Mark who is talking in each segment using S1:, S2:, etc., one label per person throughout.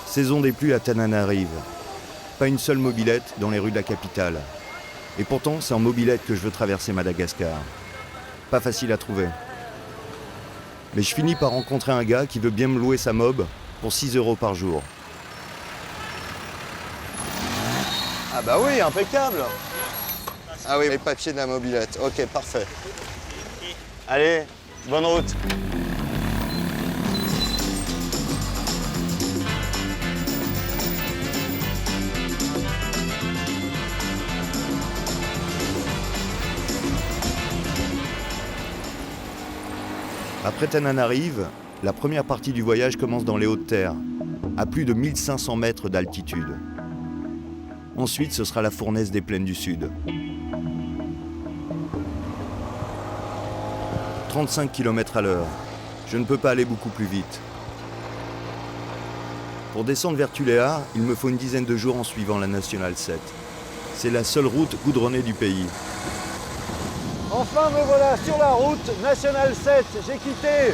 S1: Saison des pluies à Tananarive. Pas une seule mobilette dans les rues de la capitale. Et pourtant, c'est en mobilette que je veux traverser Madagascar. Pas facile à trouver. Mais je finis par rencontrer un gars qui veut bien me louer sa mob pour 6 € par jour.
S2: Ah bah oui, impeccable. Ah oui, les papiers de la mobilette. Ok, parfait. Allez, bonne route.
S1: Après Tananarive, la première partie du voyage commence dans les Hautes-Terres, à plus de 1500 mètres d'altitude. Ensuite, ce sera la fournaise des plaines du Sud. 35 km/h. Je ne peux pas aller beaucoup plus vite. Pour descendre vers Tuléar, il me faut une dizaine de jours en suivant la Nationale 7. C'est la seule route goudronnée du pays.
S3: Enfin me voilà sur la route Nationale 7. J'ai quitté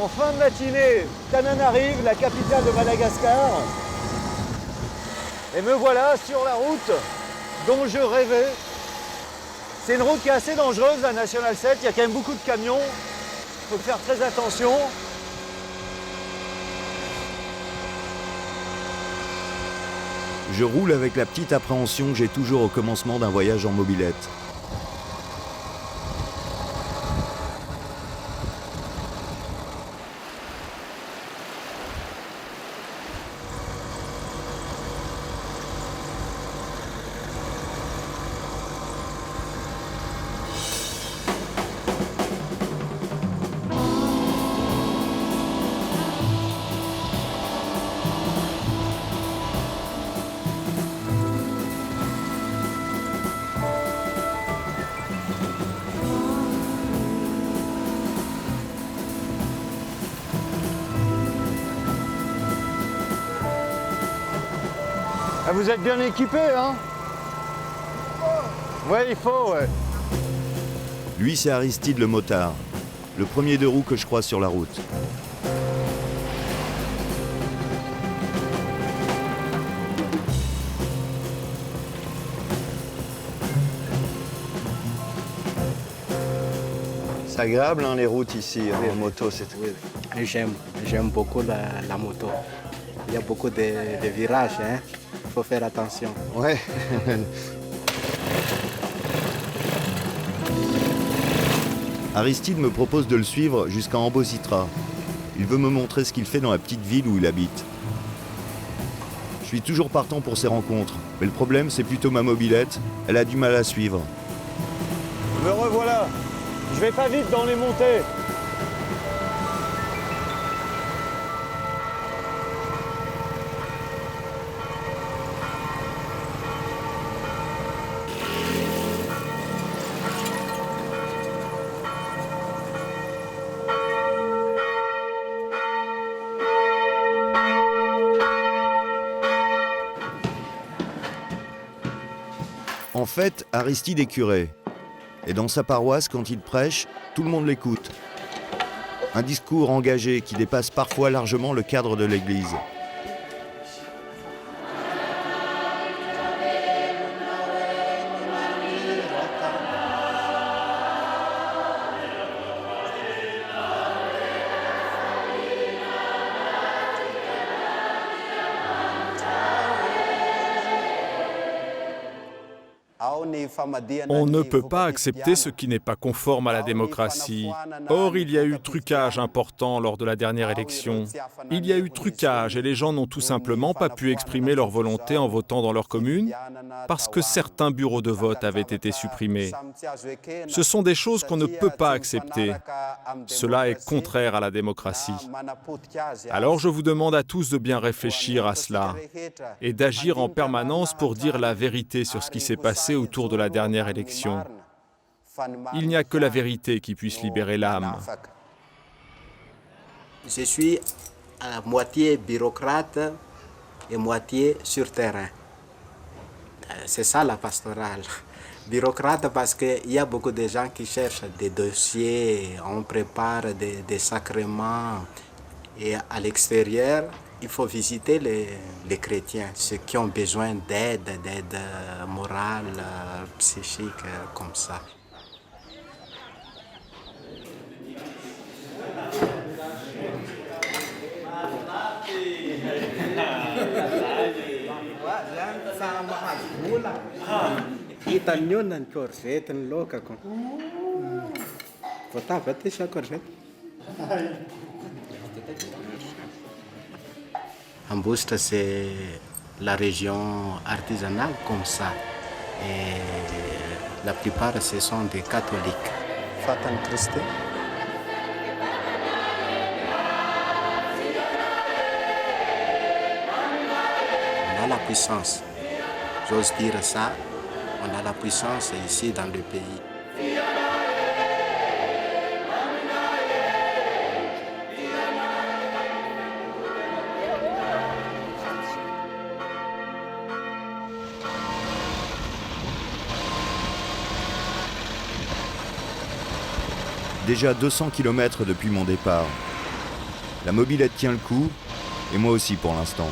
S3: en fin de matinée Tananarive, la capitale de Madagascar. Et me voilà sur la route dont je rêvais. C'est une route qui est assez dangereuse, la Nationale 7. Il y a quand même beaucoup de camions. Il faut faire très attention.
S1: Je roule avec la petite appréhension que j'ai toujours au commencement d'un voyage en mobilette.
S3: Ah, vous êtes bien équipé, hein? Ouais, il faut, ouais.
S1: Lui, c'est Aristide le motard, le premier deux roues que je croise sur la route.
S2: C'est agréable, hein, les routes ici, en moto.
S4: Oui. J'aime beaucoup la moto. Il y a beaucoup de virages, hein. Il faut faire attention.
S2: Ouais.
S1: Aristide me propose de le suivre jusqu'à Ambositra. Il veut me montrer ce qu'il fait dans la petite ville où il habite. Je suis toujours partant pour ces rencontres, mais le problème c'est plutôt ma mobilette, elle a du mal à suivre.
S3: Me revoilà. Je vais pas vite dans les montées.
S1: En fait, Aristide est curé. Et dans sa paroisse, quand il prêche, tout le monde l'écoute. Un discours engagé qui dépasse parfois largement le cadre de l'Église.
S5: On ne peut pas accepter ce qui n'est pas conforme à la démocratie. Or, il y a eu trucage important lors de la dernière élection. Il y a eu trucage et les gens n'ont tout simplement pas pu exprimer leur volonté en votant dans leur commune parce que certains bureaux de vote avaient été supprimés. Ce sont des choses qu'on ne peut pas accepter. Cela est contraire à la démocratie. Alors je vous demande à tous de bien réfléchir à cela et d'agir en permanence pour dire la vérité sur ce qui s'est passé autour de la dernière élection. Il n'y a que la vérité qui puisse libérer l'âme.
S4: Je suis à moitié bureaucrate et moitié sur terrain. C'est ça la pastorale. Bureaucrate parce qu'il y a beaucoup de gens qui cherchent des dossiers, on prépare des sacrements et à l'extérieur, il faut visiter les chrétiens, ceux qui ont besoin d'aide morale, psychique, comme ça. Ambosta, c'est la région artisanale comme ça. Et la plupart, ce sont des catholiques. Fatan Christ. On a la puissance. J'ose dire ça. On a la puissance ici dans le pays.
S1: Déjà 200 km depuis mon départ. La mobilette tient le coup, et moi aussi pour l'instant.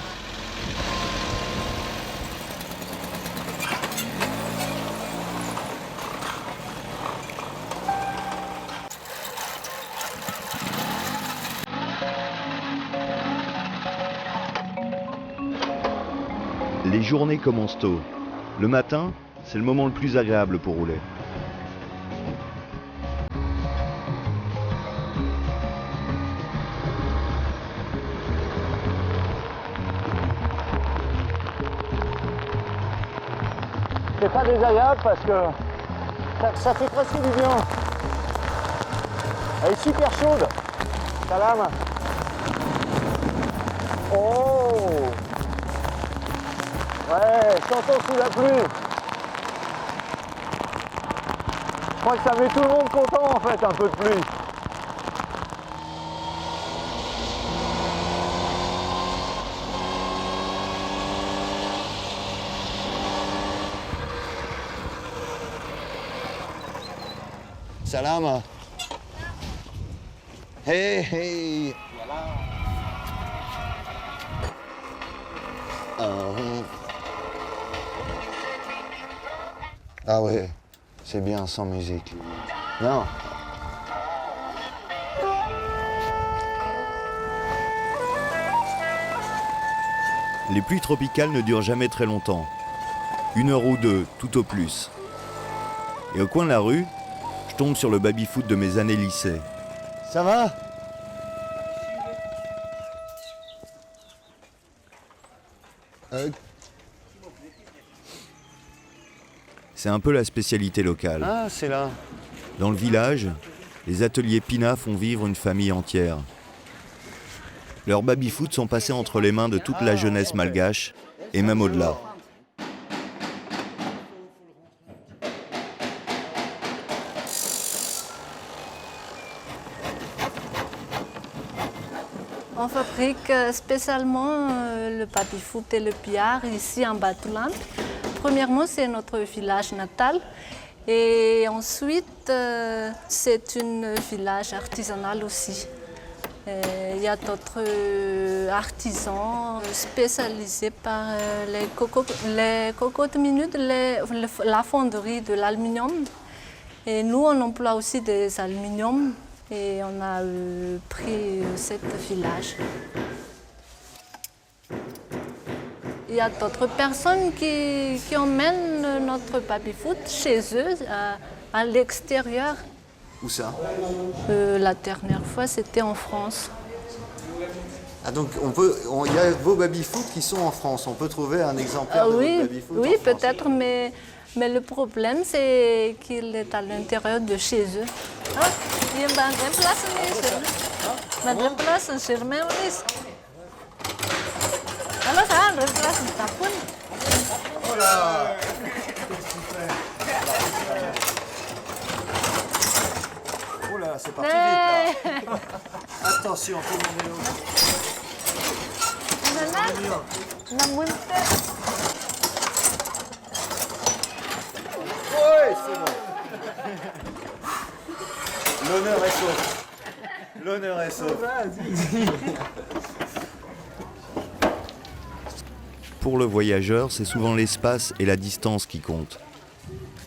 S1: Les journées commencent tôt. Le matin, c'est le moment le plus agréable pour rouler.
S3: C'est pas désagréable parce que ça fait presque du bien. Elle est super chaude, ta lame. Oh! Ouais, je t'entends sous la pluie. Je crois que ça met tout le monde content en fait, un peu de pluie.
S2: Salam. Hey, hey. Ah ouais, c'est bien sans musique. Non.
S1: Les pluies tropicales ne durent jamais très longtemps. 1 heure ou 2, tout au plus. Et au coin de la rue, je tombe sur le baby-foot de mes années lycée.
S2: Ça va?
S1: C'est un peu la spécialité locale.
S2: Ah, c'est là.
S1: Dans le village, les ateliers Pina font vivre une famille entière. Leurs baby-foot sont passés entre les mains de toute la jeunesse malgache, et même au-delà.
S6: On fabrique spécialement le baby-foot et le billard ici en Batuland. Premièrement, c'est notre village natal. Et ensuite, c'est un village artisanal aussi. Il y a d'autres artisans spécialisés par les cocottes minutes, la fonderie de l'aluminium. Et nous, on emploie aussi des aluminiums. Et on a pris ce village. Il y a d'autres personnes qui emmènent notre baby-foot chez eux, à l'extérieur.
S2: Où ça?
S6: La dernière fois, c'était en France.
S2: Ah donc il y a vos baby-foot qui sont en France. On peut trouver un exemplaire de votre baby-foot en
S6: Oui,
S2: France.
S6: peut-être, mais le problème, c'est qu'il est à l'intérieur de chez eux. Ah, il y a une place sur le alors ça, on replace le tapon.
S2: Oh là! Oh là, c'est parti vite là. Attention, tout le monde Oui, c'est bon. L'honneur est sauf. L'honneur est sauf.
S1: Pour le voyageur, c'est souvent l'espace et la distance qui comptent.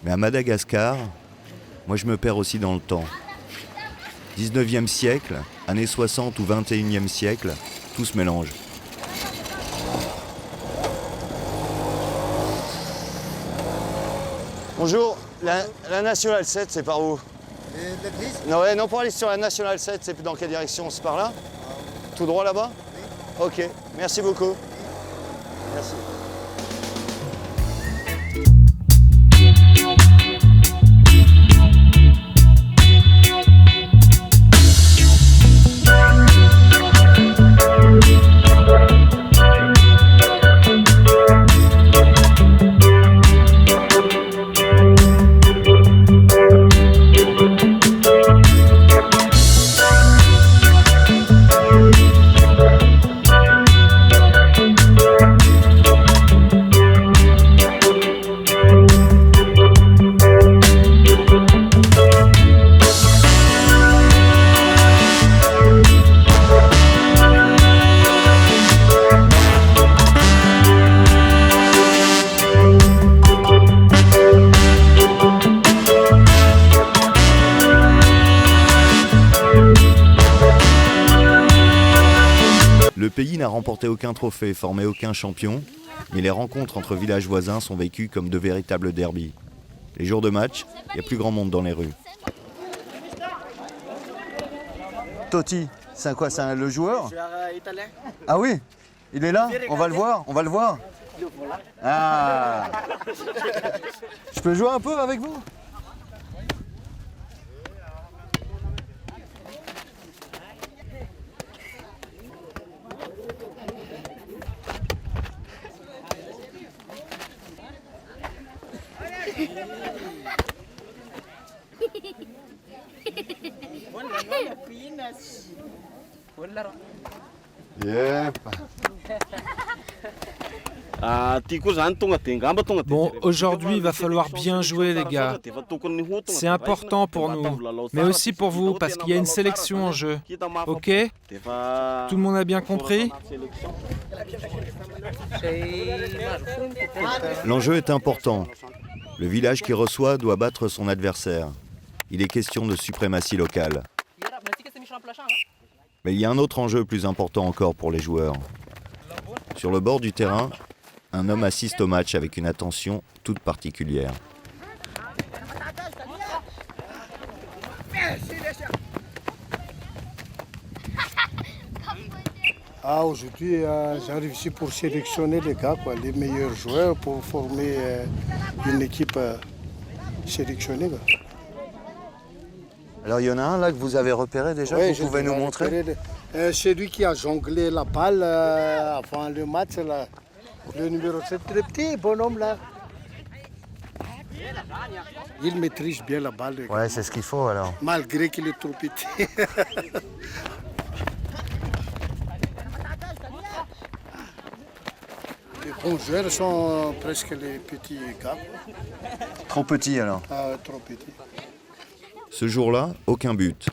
S1: Mais à Madagascar, moi je me perds aussi dans le temps. 19e siècle, années 60 ou 21e siècle, tout se mélange.
S2: Bonjour, la Nationale 7, c'est par où?
S7: L'église?
S2: Non, ouais, non, pour aller sur la Nationale 7, c'est dans quelle direction? C'est par là? Tout droit là-bas? Oui. Ok, merci beaucoup. Merci.
S1: Le pays n'a remporté aucun trophée, formé aucun champion, mais les rencontres entre villages voisins sont vécues comme de véritables derbys. Les jours de match, il n'y a plus grand monde dans les rues.
S2: Totti, c'est quoi? C'est le joueur?
S7: Joueur italien.
S2: Ah oui? Il est là? On va le voir? On va le voir? Ah! Je peux jouer un peu avec vous? Yep.
S8: Bon, aujourd'hui, il va falloir bien jouer, les gars. C'est important pour nous, mais aussi pour vous, parce qu'il y a une sélection en jeu. Ok? Tout le monde a bien compris?
S1: L'enjeu est important. Le village qui reçoit doit battre son adversaire. Il est question de suprématie locale. Mais il y a un autre enjeu plus important encore pour les joueurs. Sur le bord du terrain, un homme assiste au match avec une attention toute particulière.
S7: Aujourd'hui, j'arrive ici pour sélectionner les gars, les meilleurs joueurs pour former une équipe sélectionnée.
S2: Alors il y en a un là que vous avez repéré déjà,
S7: Oui,
S2: vous pouvez nous montrer?
S7: C'est lui qui a jonglé la balle avant le match, là. Le numéro 7, très petit bonhomme là. Il maîtrise bien la balle.
S2: Ouais, c'est ce qu'il faut alors.
S7: Malgré qu'il est trop petit. Les bons joueurs sont presque les petits gars.
S2: Trop petit alors.
S7: Trop petits.
S1: Ce jour-là, aucun but.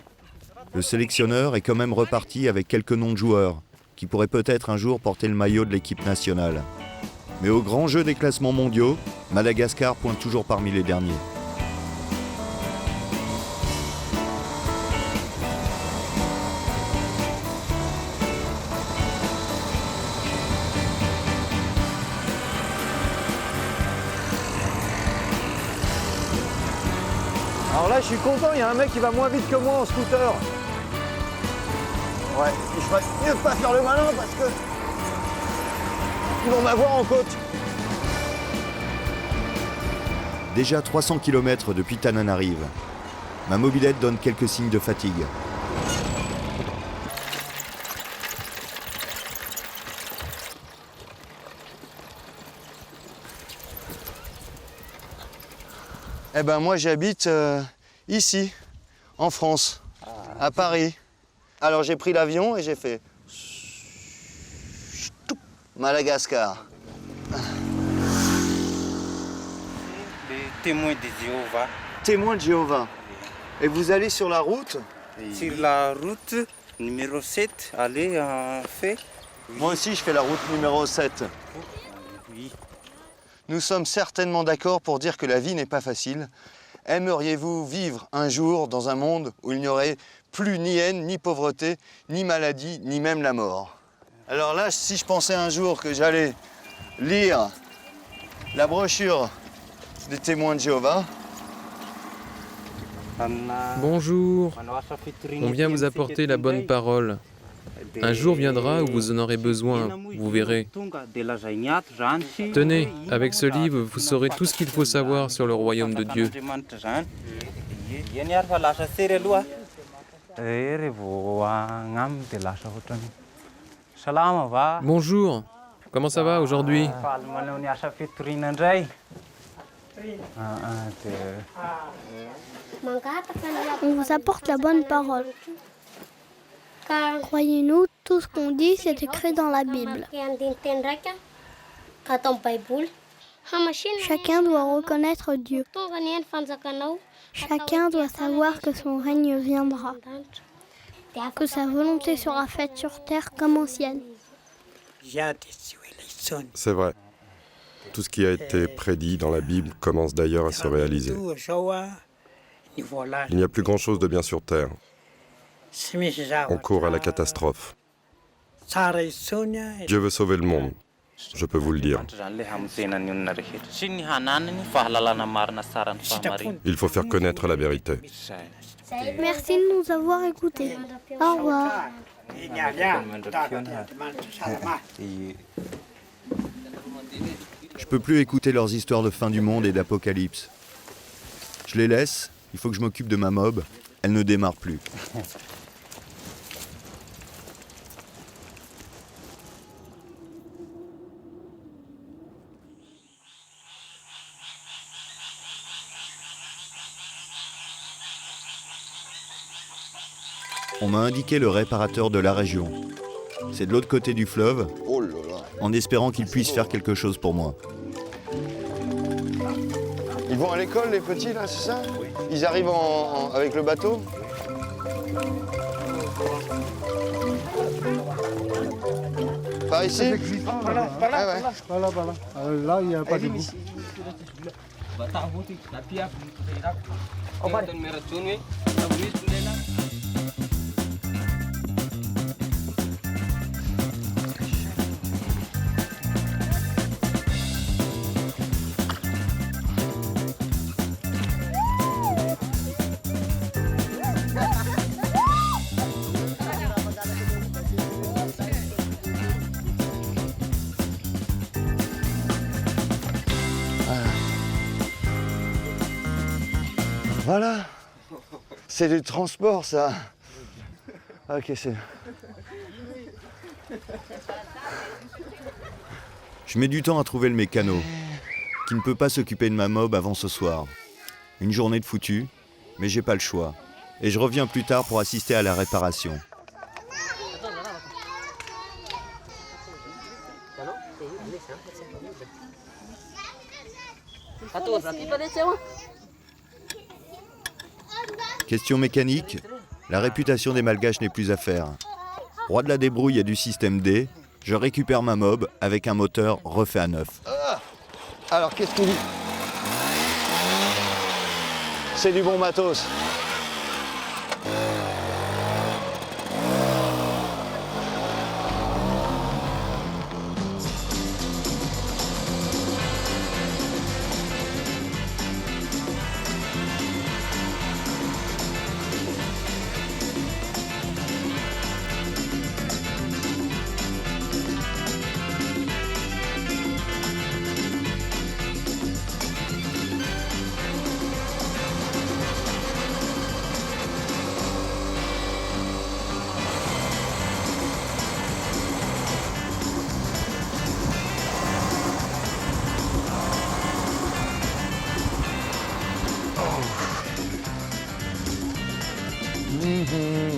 S1: Le sélectionneur est quand même reparti avec quelques noms de joueurs qui pourraient peut-être un jour porter le maillot de l'équipe nationale. Mais au grand jeu des classements mondiaux, Madagascar pointe toujours parmi les derniers.
S3: Alors là, je suis content, il y a un mec qui va moins vite que moi en scooter.
S2: Ouais, je ferais mieux de pas faire le malin parce que ils vont m'avoir en côte.
S1: Déjà 300 km depuis Tananarive. Ma mobilette donne quelques signes de fatigue.
S2: Eh ben moi j'habite ici, en France, à Paris. Alors j'ai pris l'avion et j'ai fait Madagascar.
S9: Les témoins de Jéhovah.
S2: Témoin de Jéhovah. Et vous allez sur la route?
S9: Sur la route numéro 7, allez en fait.
S2: Moi aussi je fais la route numéro 7. nous sommes certainement d'accord pour dire que la vie n'est pas facile. Aimeriez-vous vivre un jour dans un monde où il n'y aurait plus ni haine, ni pauvreté, ni maladie, ni même la mort? Alors là, si je pensais un jour que j'allais lire la brochure des témoins de Jéhovah.
S10: Bonjour, on vient vous apporter la bonne parole. Un jour viendra où vous en aurez besoin, vous verrez. Tenez, avec ce livre, vous saurez tout ce qu'il faut savoir sur le royaume de Dieu. Bonjour, comment ça va aujourd'hui?
S11: On vous apporte la bonne parole. Croyez-nous, tout ce qu'on dit, c'est écrit dans la Bible. Chacun doit reconnaître Dieu. Chacun doit savoir que son règne viendra, que sa volonté sera faite sur terre comme en ciel.
S12: C'est vrai. Tout ce qui a été prédit dans la Bible commence d'ailleurs à se réaliser. Il n'y a plus grand-chose de bien sur terre. On court à la catastrophe. Dieu veut sauver le monde, je peux vous le dire. Il faut faire connaître la vérité.
S11: Merci de nous avoir écoutés. Au revoir.
S1: Je peux plus écouter leurs histoires de fin du monde et d'apocalypse. Je les laisse, il faut que je m'occupe de ma mob, elle ne démarre plus. On m'a indiqué le réparateur de la région. C'est de l'autre côté du fleuve, en espérant qu'il puisse faire quelque chose pour moi.
S2: Ils vont à l'école, les petits, là, c'est ça? Oui. Ils arrivent avec le bateau? Par ici?
S7: Voilà. Là, il n'y a pas de bout.
S2: Voilà. C'est du transport, ça. Ok, c'est...
S1: Je mets du temps à trouver le mécano, qui ne peut pas s'occuper de ma mob avant ce soir. Une journée de foutu, mais j'ai pas le choix. Et je reviens plus tard pour assister à la réparation. Question mécanique, la réputation des Malgaches n'est plus à faire. Roi de la débrouille et du système D, je récupère ma mob avec un moteur refait à neuf.
S2: Alors, qu'est-ce qu'il dit? C'est du bon matos.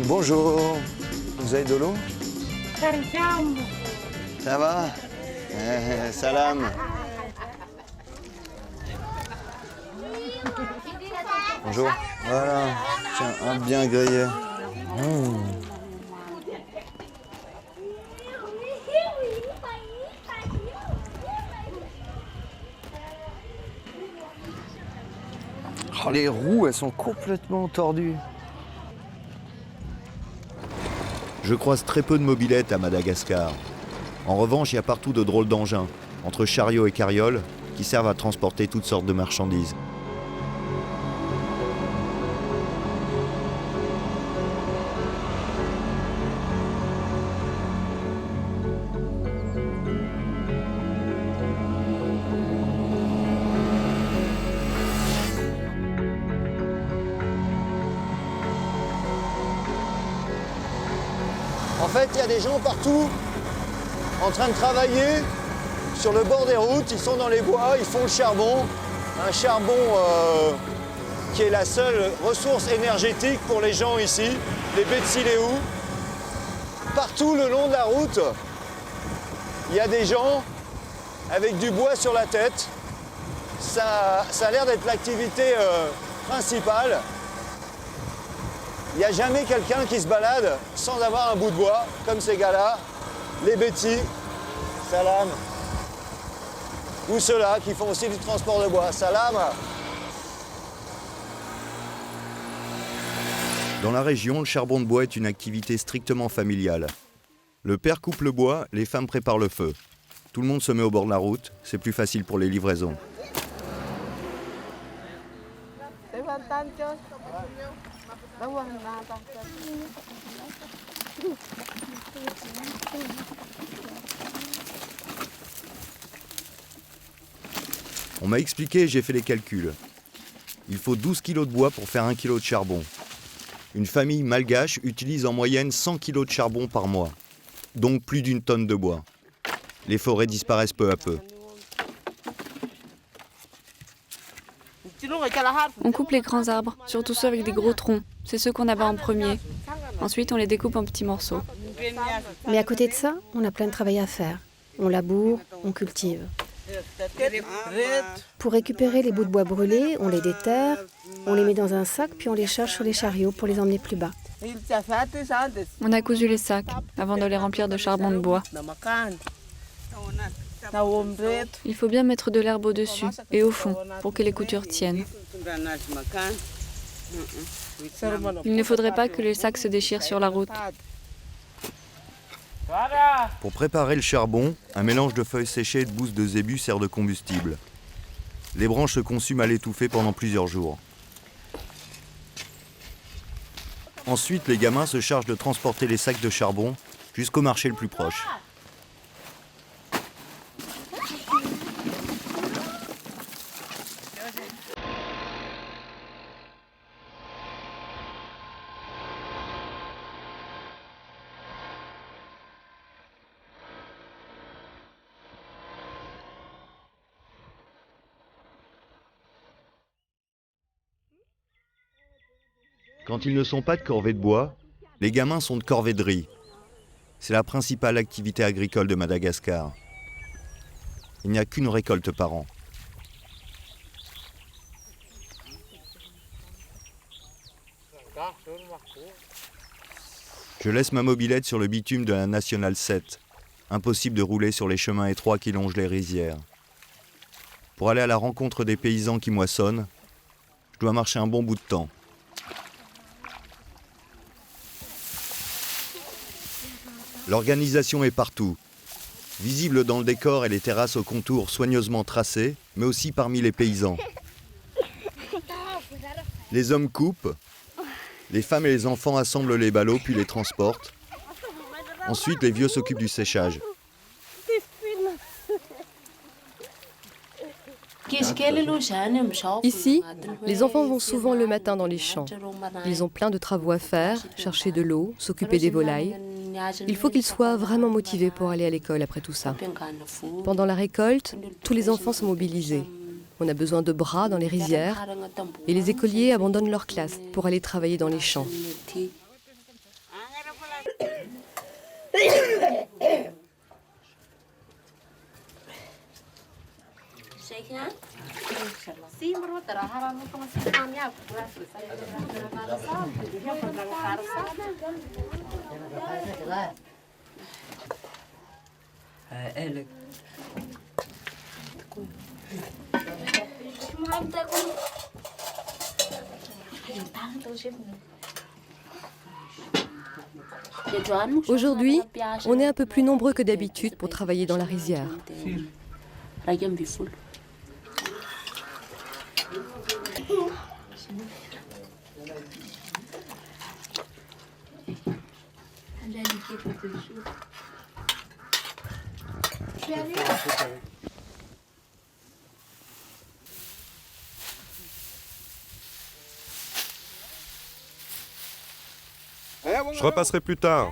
S2: Bonjour, vous avez de l'eau? Ça va? Salam. Bonjour. Voilà, tiens, un bien grillé. Oh, les roues, elles sont complètement tordues.
S1: Je croise très peu de mobylettes à Madagascar. En revanche, il y a partout de drôles d'engins, entre chariots et carrioles, qui servent à transporter toutes sortes de marchandises.
S3: En fait, il y a des gens partout en train de travailler sur le bord des routes. Ils sont dans les bois, ils font le charbon. Un charbon qui est la seule ressource énergétique pour les gens ici, les Betsileo. Partout le long de la route, il y a des gens avec du bois sur la tête. Ça a l'air d'être l'activité principale. Il n'y a jamais quelqu'un qui se balade sans avoir un bout de bois, comme ces gars-là, les Betty, Salam, ou ceux-là qui font aussi du transport de bois. Salam.
S1: Dans la région, le charbon de bois est une activité strictement familiale. Le père coupe le bois, les femmes préparent le feu. Tout le monde se met au bord de la route, c'est plus facile pour les livraisons. On m'a expliqué et j'ai fait les calculs. Il faut 12 kg de bois pour faire 1 kg de charbon. Une famille malgache utilise en moyenne 100 kg de charbon par mois, donc plus d'1 tonne de bois. Les forêts disparaissent peu à peu.
S13: On coupe les grands arbres, surtout ceux avec des gros troncs. C'est ceux qu'on abat en premier. Ensuite, on les découpe en petits morceaux.
S14: Mais à côté de ça, on a plein de travail à faire. On laboure, on cultive. Pour récupérer les bouts de bois brûlés, on les déterre, on les met dans un sac, puis on les charge sur les chariots pour les emmener plus bas.
S13: On a cousu les sacs avant de les remplir de charbon de bois. Il faut bien mettre de l'herbe au-dessus et au fond pour que les coutures tiennent. Il ne faudrait pas que les sacs se déchirent sur la route.
S1: Pour préparer le charbon, un mélange de feuilles séchées et de bousses de zébu sert de combustible. Les branches se consument à l'étouffer pendant plusieurs jours. Ensuite, les gamins se chargent de transporter les sacs de charbon jusqu'au marché le plus proche. Quand ils ne sont pas de corvée de bois, les gamins sont de corvée de riz. C'est la principale activité agricole de Madagascar. Il n'y a qu'une récolte par an. Je laisse ma mobilette sur le bitume de la Nationale 7. Impossible de rouler sur les chemins étroits qui longent les rizières. Pour aller à la rencontre des paysans qui moissonnent, je dois marcher un bon bout de temps. L'organisation est partout. Visible dans le décor et les terrasses aux contours soigneusement tracés, mais aussi parmi les paysans. Les hommes coupent, les femmes et les enfants assemblent les ballots puis les transportent. Ensuite, les vieux s'occupent du séchage.
S15: Ici, les enfants vont souvent le matin dans les champs. Ils ont plein de travaux à faire, chercher de l'eau, s'occuper des volailles. Il faut qu'ils soient vraiment motivés pour aller à l'école après tout ça. Pendant la récolte, tous les enfants sont mobilisés. On a besoin de bras dans les rizières et les écoliers abandonnent leur classe pour aller travailler dans les champs. Aujourd'hui, on est un peu plus nombreux que d'habitude pour travailler dans la rizière.
S12: Je repasserai plus tard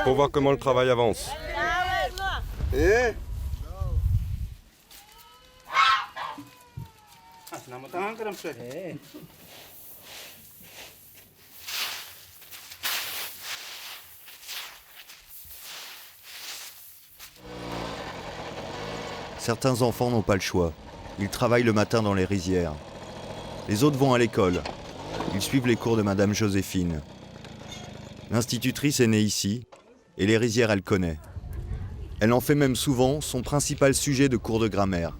S12: pour voir comment le travail avance.
S1: Certains enfants n'ont pas le choix. Ils travaillent le matin dans les rizières. Les autres vont à l'école. Ils suivent les cours de Madame Joséphine. L'institutrice est née ici, et les rizières, elle connaît. Elle en fait même souvent son principal sujet de cours de grammaire.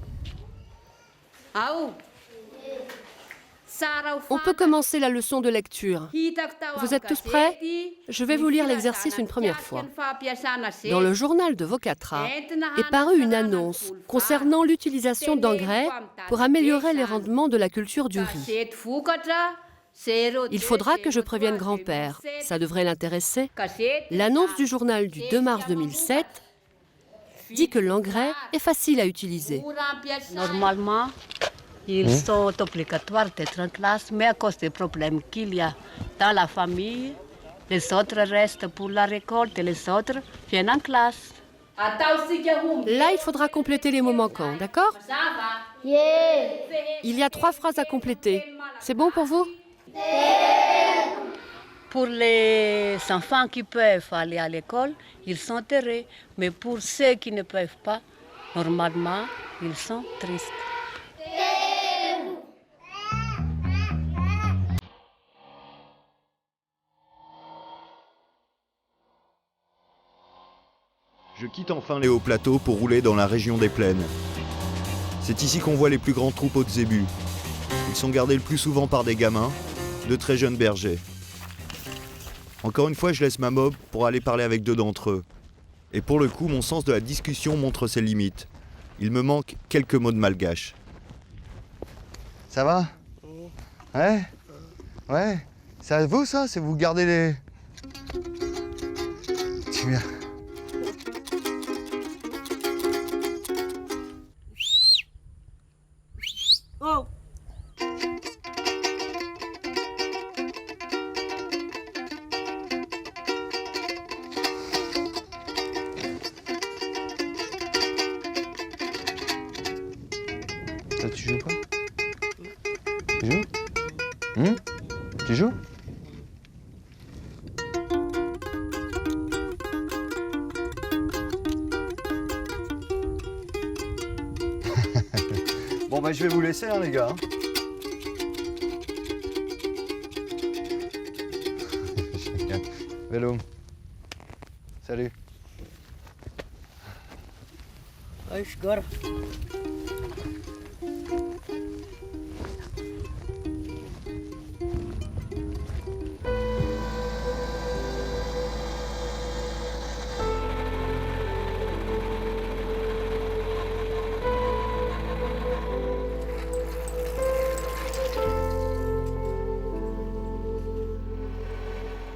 S15: On peut commencer la leçon de lecture. Vous êtes tous prêts? Je vais vous lire l'exercice une première fois. Dans le journal de Vocatra est parue une annonce concernant l'utilisation d'engrais pour améliorer les rendements de la culture du riz. Il faudra que je prévienne grand-père, ça devrait l'intéresser. L'annonce du journal du 2 mars 2007 dit que l'engrais est facile à utiliser.
S16: Normalement, ils sont obligatoires d'être en classe, mais à cause des problèmes qu'il y a dans la famille, les autres restent pour la récolte et les autres viennent en classe.
S15: Là, il faudra compléter les mots manquants, d'accord? Il y a 3 phrases à compléter. C'est bon pour vous?
S16: Pour les enfants qui peuvent aller à l'école, ils sont heureux. Mais pour ceux qui ne peuvent pas, normalement, ils sont tristes.
S1: Je quitte enfin les hauts plateaux pour rouler dans la région des plaines. C'est ici qu'on voit les plus grands troupeaux de zébus. Ils sont gardés le plus souvent par des gamins, de très jeunes bergers. Encore une fois, je laisse ma mob pour aller parler avec 2 d'entre eux. Et pour le coup, mon sens de la discussion montre ses limites. Il me manque quelques mots de malgache.
S2: Ça va? Ouais? Ouais? C'est à vous ça? C'est vous gardez les... C'est bien.
S16: Oh!
S2: Toi, tu joues quoi? Tu joues? Tu joues? Bon bah je vais vous laisser hein, les gars. Vélo. Salut.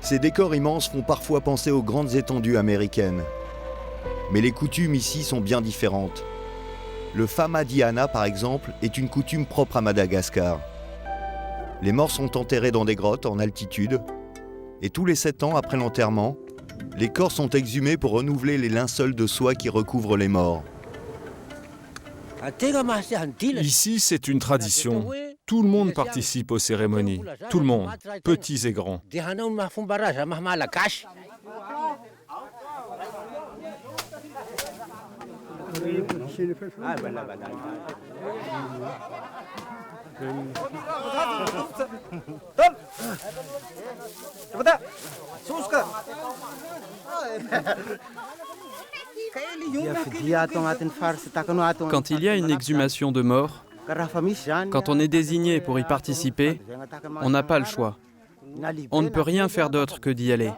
S1: Ces décors immenses font parfois penser aux grandes étendues américaines. Mais les coutumes ici sont bien différentes. Le Famadiana, par exemple, est une coutume propre à Madagascar. Les morts sont enterrés dans des grottes en altitude, et tous les 7 ans après l'enterrement, les corps sont exhumés pour renouveler les linceuls de soie qui recouvrent les morts.
S5: Ici, c'est une tradition. Tout le monde participe aux cérémonies. Tout le monde, petits et grands.
S17: Quand il y a une exhumation de mort, quand on est désigné pour y participer, on n'a pas le choix. On ne peut rien faire d'autre que d'y aller.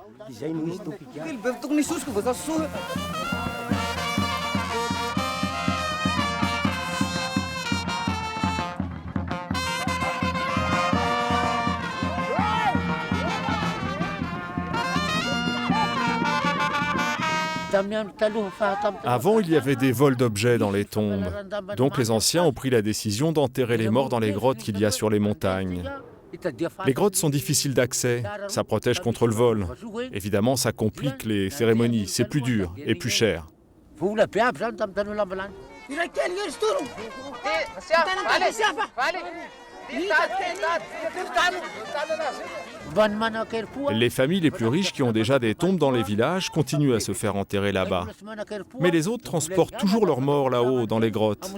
S5: Avant, il y avait des vols d'objets dans les tombes. Donc les anciens ont pris la décision d'enterrer les morts dans les grottes qu'il y a sur les montagnes. Les grottes sont difficiles d'accès, ça protège contre le vol. Évidemment, ça complique les cérémonies, c'est plus dur et plus cher. Les familles les plus riches qui ont déjà des tombes dans les villages continuent à se faire enterrer là-bas. Mais les autres transportent toujours leurs morts là-haut, dans les grottes.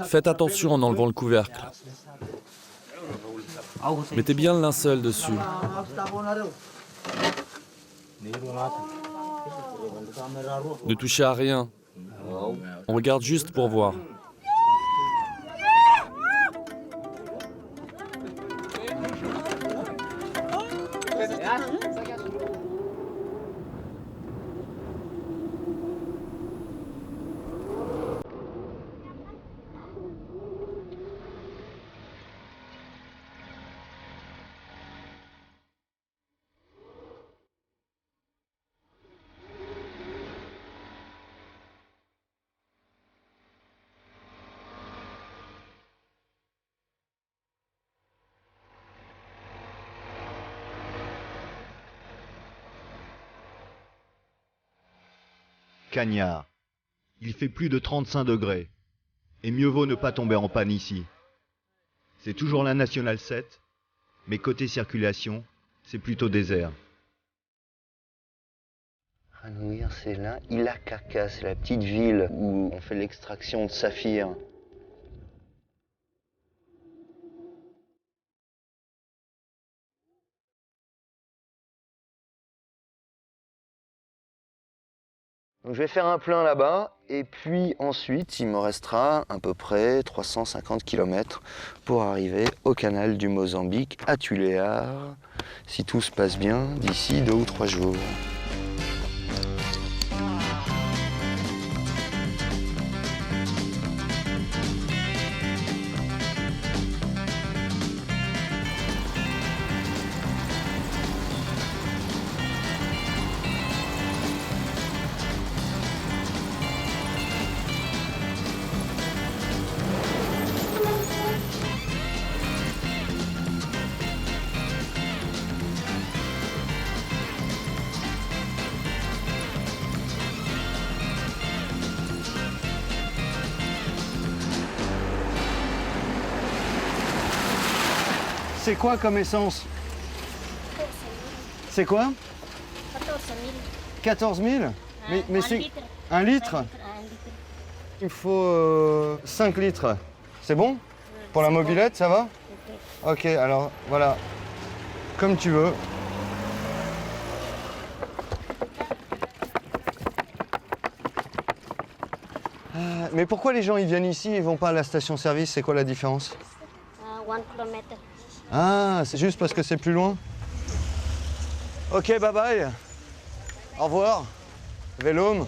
S18: Faites attention en enlevant le couvercle. Mettez bien le linceul dessus. Ne touchez à rien. On regarde juste pour voir.
S1: Cagnard. Il fait plus de 35 degrés. Et mieux vaut ne pas tomber en panne ici. C'est toujours la Nationale 7, mais côté circulation, c'est plutôt désert.
S2: Ranouir, c'est là. Ilakaka, c'est la petite ville où on fait l'extraction de saphir. Donc je vais faire un plein là-bas et puis ensuite il me restera à peu près 350 km pour arriver au canal du Mozambique à Tuléar, si tout se passe bien d'ici 2 ou 3 jours.
S3: C'est quoi comme essence? C'est quoi? 14 000. Mais c'est 1 litre? Il faut 5 litres. C'est bon? Pour la mobilette, ça va? Ok, alors voilà. Comme tu veux. Mais pourquoi les gens ils viennent ici et vont pas à la station-service? C'est quoi la différence?
S11: 1 kilomètre.
S3: Ah, c'est juste parce que c'est plus loin? Ok, bye bye. Au revoir. Vélome.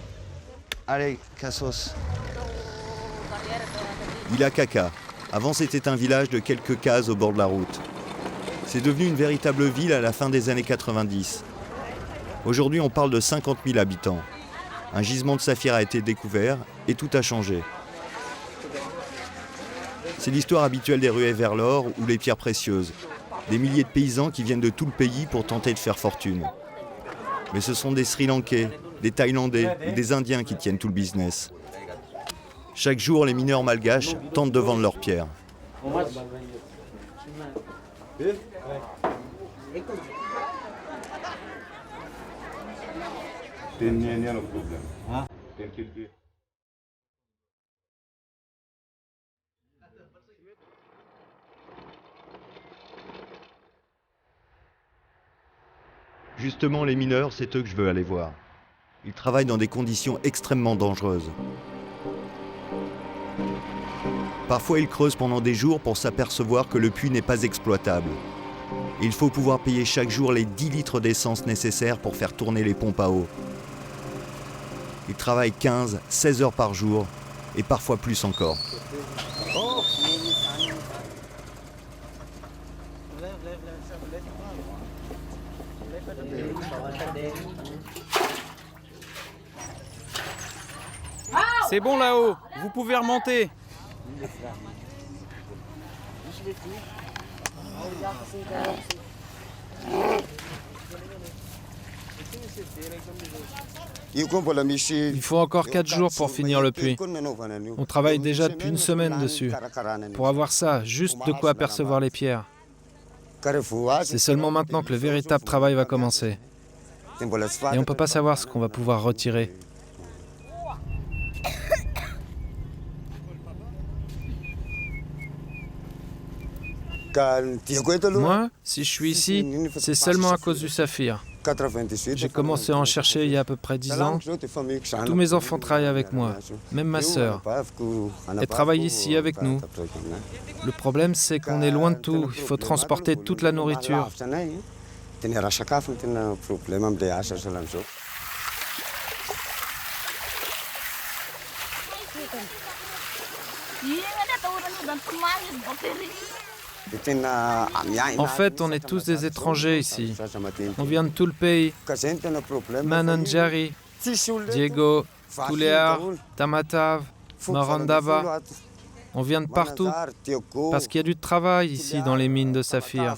S3: Allez, Cassos.
S1: Ilakaka. Avant, c'était un village de quelques cases au bord de la route. C'est devenu une véritable ville à la fin des années 90. Aujourd'hui, on parle de 50 000 habitants. Un gisement de saphir a été découvert et tout a changé. C'est l'histoire habituelle des ruées vers l'or ou les pierres précieuses. Des milliers de paysans qui viennent de tout le pays pour tenter de faire fortune. Mais ce sont des Sri Lankais, des Thaïlandais et des Indiens qui tiennent tout le business. Chaque jour, les mineurs malgaches tentent de vendre leurs pierres. Justement, les mineurs, c'est eux que je veux aller voir. Ils travaillent dans des conditions extrêmement dangereuses. Parfois, ils creusent pendant des jours pour s'apercevoir que le puits n'est pas exploitable. Il faut pouvoir payer chaque jour les 10 litres d'essence nécessaires pour faire tourner les pompes à eau. Ils travaillent 15, 16 heures par jour, et parfois plus encore.
S17: C'est bon là-haut, vous pouvez remonter.
S8: Il faut encore 4 jours pour finir le puits. On travaille déjà depuis une semaine dessus. Pour avoir ça, juste de quoi apercevoir les pierres. C'est seulement maintenant que le véritable travail va commencer. Et on ne peut pas savoir ce qu'on va pouvoir retirer. Moi, si je suis ici, c'est seulement à cause du saphir. J'ai commencé à en chercher il y a à peu près 10 ans. Tous mes enfants travaillent avec moi, même ma sœur. Elle travaille ici avec nous. Le problème, c'est qu'on est loin de tout. Il faut transporter toute la nourriture. En fait, on est tous des étrangers ici. On vient de tout le pays. Mananjari, Diego, Tulear, Tamatave, Morondava. On vient de partout parce qu'il y a du travail ici dans les mines de saphir.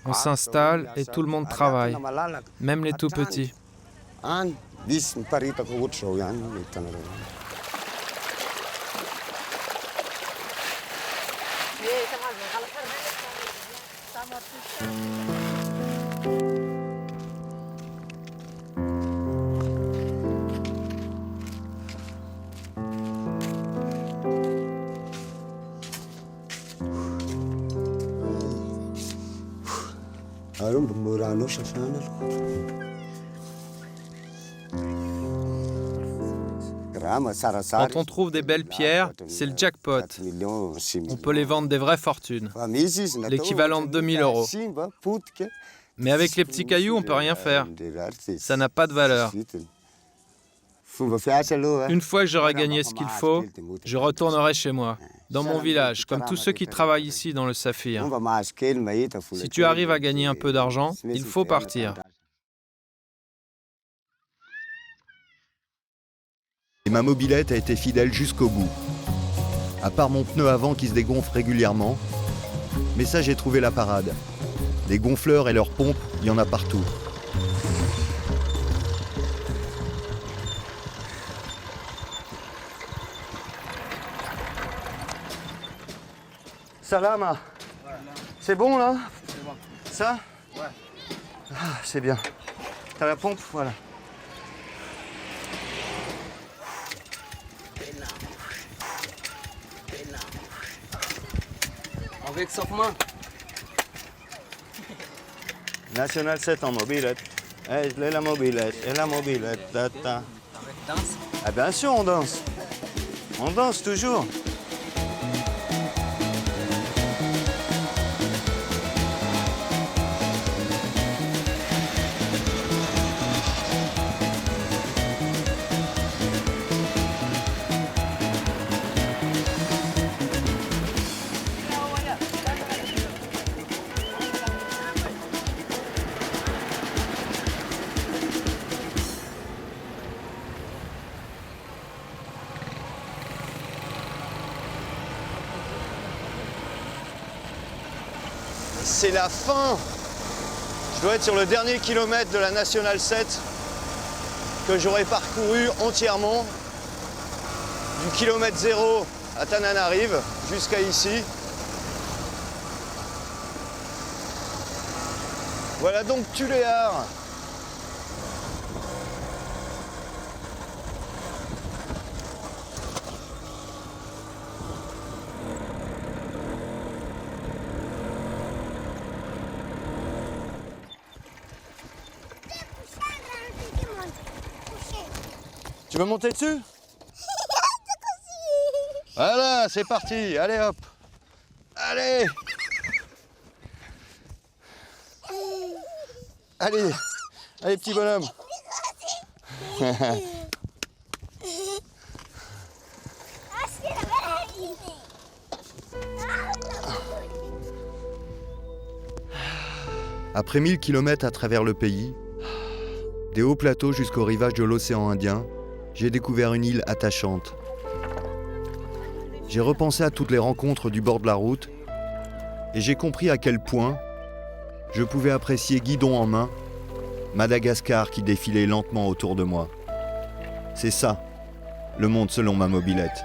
S8: On s'installe et tout le monde travaille, même les tout petits. Quand on trouve des belles pierres, c'est le jackpot. On peut les vendre des vraies fortunes, l'équivalent de 2000 €. Mais avec les petits cailloux, on ne peut rien faire. Ça n'a pas de valeur. Une fois que j'aurai gagné ce qu'il faut, je retournerai chez moi, dans mon village, comme tous ceux qui travaillent ici dans le saphir. Si tu arrives à gagner un peu d'argent, il faut partir.
S1: Et ma mobilette a été fidèle jusqu'au bout. À part mon pneu avant qui se dégonfle régulièrement, mais ça j'ai trouvé la parade. Les gonfleurs et leurs pompes, il y en a partout.
S2: Salama. C'est bon là? Ça? Ah, c'est bien. T'as la pompe? Voilà.
S9: Avec Sofman.
S2: National 7 en mobilette. Je l'ai la mobilette, et la mobilette. Tata.
S9: Avec danse?
S2: Ah bien sûr on danse. On danse toujours. C'est la fin. Je dois être sur le dernier kilomètre de la Nationale 7 que j'aurai parcouru entièrement du kilomètre 0 à Tananarive jusqu'à ici. Voilà donc Tulear. Tu veux monter dessus? Voilà, c'est parti. Allez hop. Allez. Allez. Allez, petit bonhomme.
S1: Après 1000 kilomètres à travers le pays, des hauts plateaux jusqu'au rivage de l'océan Indien, j'ai découvert une île attachante. J'ai repensé à toutes les rencontres du bord de la route et j'ai compris à quel point je pouvais apprécier guidon en main Madagascar qui défilait lentement autour de moi. C'est ça, le monde selon ma mobilette.